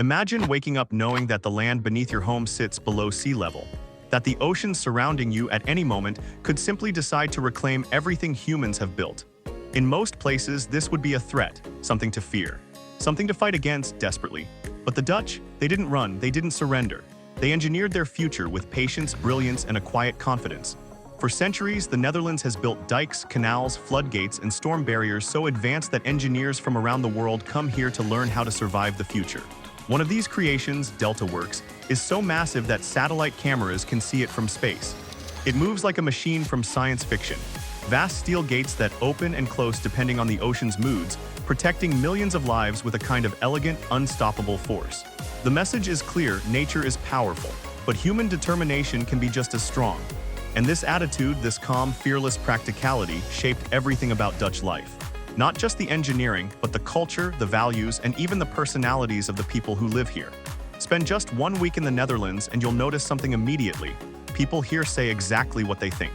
Imagine waking up knowing that the land beneath your home sits below sea level, that the oceans surrounding you at any moment could simply decide to reclaim everything humans have built. In most places, this would be a threat, something to fear, something to fight against desperately. But the Dutch, they didn't run, they didn't surrender. They engineered their future with patience, brilliance, and a quiet confidence. For centuries, the Netherlands has built dikes, canals, floodgates, and storm barriers so advanced that engineers from around the world come here to learn how to survive the future. One of these creations, DeltaWorks, is so massive that satellite cameras can see it from space. It moves like a machine from science fiction. Vast steel gates that open and close depending on the ocean's moods, protecting millions of lives with a kind of elegant, unstoppable force. The message is clear: nature is powerful, but human determination can be just as strong. And this attitude, this calm, fearless practicality, shaped everything about Dutch life. Not just the engineering, but the culture, the values, and even the personalities of the people who live here. Spend just 1 week in the Netherlands and you'll notice something immediately. People here say exactly what they think.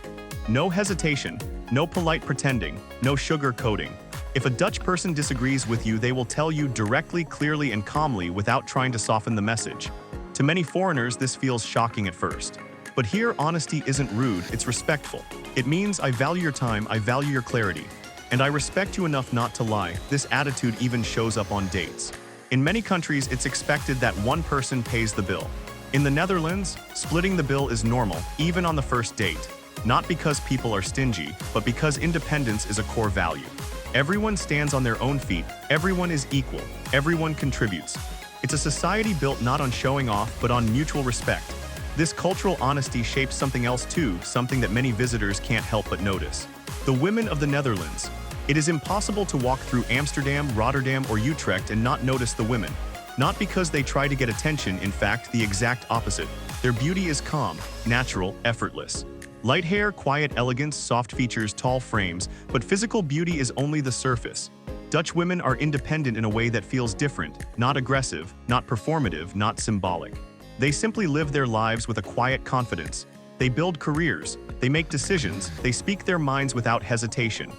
No hesitation, no polite pretending, no sugar-coating. If a Dutch person disagrees with you, they will tell you directly, clearly, and calmly without trying to soften the message. To many foreigners, this feels shocking at first. But here, honesty isn't rude, it's respectful. It means I value your time, I value your clarity. And I respect you enough not to lie. This attitude even shows up on dates. In many countries, it's expected that one person pays the bill. In the Netherlands, splitting the bill is normal, even on the first date. Not because people are stingy, but because independence is a core value. Everyone stands on their own feet, everyone is equal, everyone contributes. It's a society built not on showing off, but on mutual respect. This cultural honesty shapes something else too, something that many visitors can't help but notice. The women of the Netherlands. It is impossible to walk through Amsterdam, Rotterdam, or Utrecht and not notice the women. Not because they try to get attention, in fact, the exact opposite. Their beauty is calm, natural, effortless. Light hair, quiet elegance, soft features, tall frames, but physical beauty is only the surface. Dutch women are independent in a way that feels different, not aggressive, not performative, not symbolic. They simply live their lives with a quiet confidence. They build careers, they make decisions, they speak their minds without hesitation.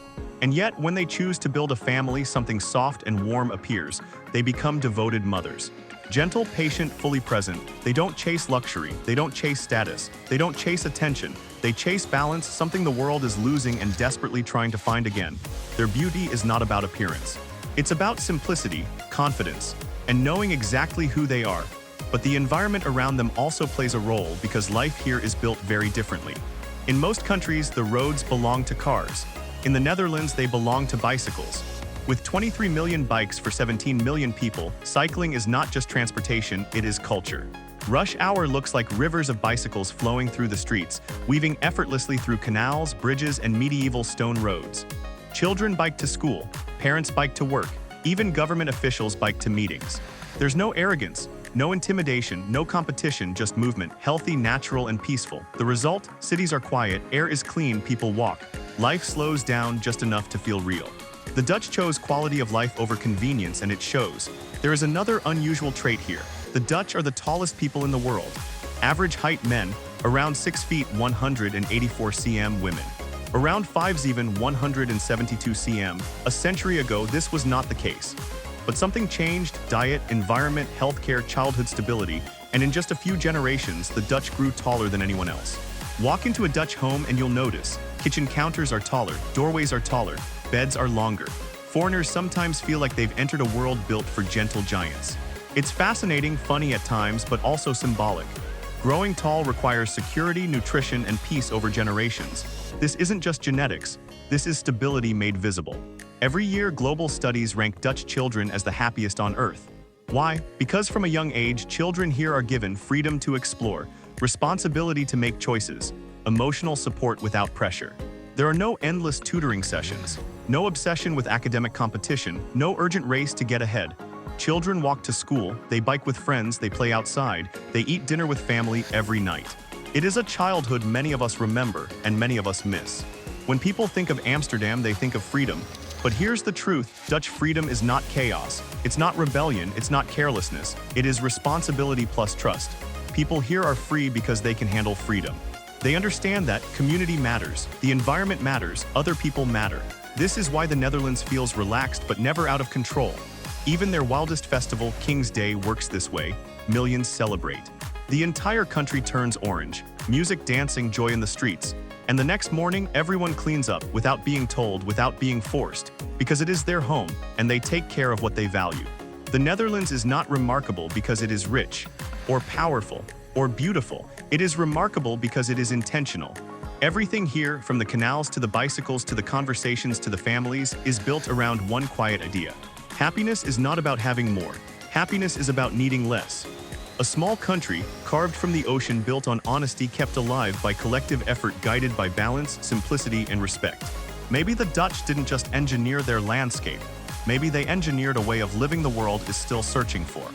And yet, when they choose to build a family, something soft and warm appears. They become devoted mothers. Gentle, patient, fully present. They don't chase luxury, they don't chase status, they don't chase attention. They chase balance, something the world is losing and desperately trying to find again. Their beauty is not about appearance. It's about simplicity, confidence, and knowing exactly who they are. But the environment around them also plays a role because life here is built very differently. In most countries, the roads belong to cars. In the Netherlands, they belong to bicycles. With 23 million bikes for 17 million people, cycling is not just transportation, it is culture. Rush hour looks like rivers of bicycles flowing through the streets, weaving effortlessly through canals, bridges, and medieval stone roads. Children bike to school, parents bike to work, even government officials bike to meetings. There's no arrogance, no intimidation, no competition, just movement, healthy, natural, and peaceful. The result? Cities are quiet, air is clean, people walk. Life slows down just enough to feel real. The Dutch chose quality of life over convenience, and it shows. There is another unusual trait here. The Dutch are the tallest people in the world. Average height men, around 6 feet 184 cm women. Around 5s even 172 cm. A century ago, this was not the case. But something changed: diet, environment, healthcare, childhood stability, and in just a few generations, the Dutch grew taller than anyone else. Walk into a Dutch home and you'll notice. Kitchen counters are taller, doorways are taller, beds are longer. Foreigners sometimes feel like they've entered a world built for gentle giants. It's fascinating, funny at times, but also symbolic. Growing tall requires security, nutrition, and peace over generations. This isn't just genetics, this is stability made visible. Every year, global studies rank Dutch children as the happiest on Earth. Why? Because from a young age, children here are given freedom to explore, responsibility to make choices, emotional support without pressure. There are no endless tutoring sessions, no obsession with academic competition, no urgent race to get ahead. Children walk to school, they bike with friends, they play outside, they eat dinner with family every night. It is a childhood many of us remember and many of us miss. When people think of Amsterdam, they think of freedom. But here's the truth: Dutch freedom is not chaos. It's not rebellion, it's not carelessness. It is responsibility plus trust. People here are free because they can handle freedom. They understand that community matters, the environment matters, other people matter. This is why the Netherlands feels relaxed but never out of control. Even their wildest festival, King's Day, works this way. Millions celebrate. The entire country turns orange, music, dancing, joy in the streets. And the next morning, everyone cleans up without being told, without being forced, because it is their home, and they take care of what they value. The Netherlands is not remarkable because it is rich, or powerful, or beautiful. It is remarkable because it is intentional. Everything here, from the canals to the bicycles to the conversations to the families, is built around one quiet idea. Happiness is not about having more. Happiness is about needing less. A small country, carved from the ocean, built on honesty, kept alive by collective effort, guided by balance, simplicity, and respect. Maybe the Dutch didn't just engineer their landscape. Maybe they engineered a way of living the world is still searching for.